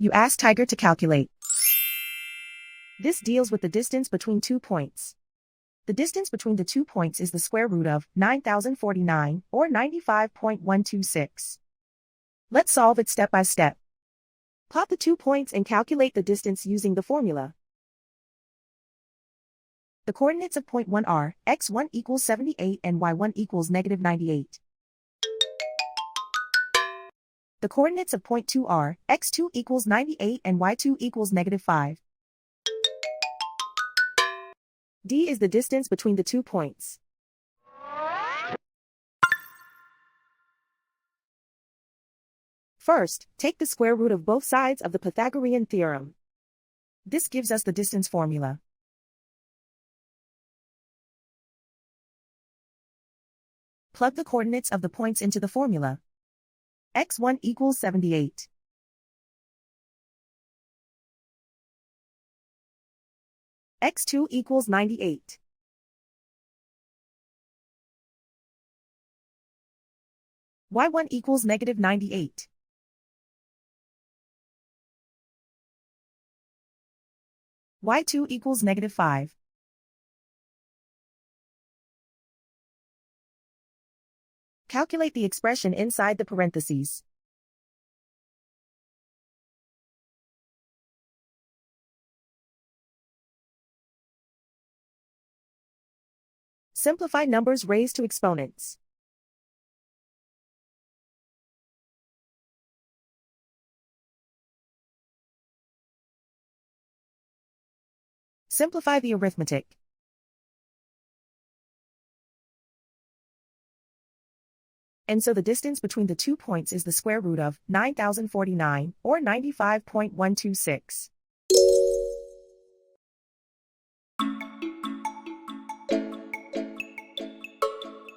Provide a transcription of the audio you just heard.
You ask Tiger to calculate. This deals with the distance between 2 points. The distance between the 2 points is the square root of 9,049, or 95.126. Let's solve it step by step. Plot the 2 points and calculate the distance using the formula. The coordinates of point 1 are x1 equals 78 and y1 equals -98. The coordinates of point 2 are x2 equals 98 and y2 equals -5. D is the distance between the 2 points. First, take the square root of both sides of the Pythagorean theorem. This gives us the distance formula. Plug the coordinates of the points into the formula. x1 equals 78. x2 equals 98. y1 equals -98. y2 equals -5. Calculate the expression inside the parentheses. Simplify numbers raised to exponents. Simplify the arithmetic. And so the distance between the 2 points is the square root of 9,049, or 95.126.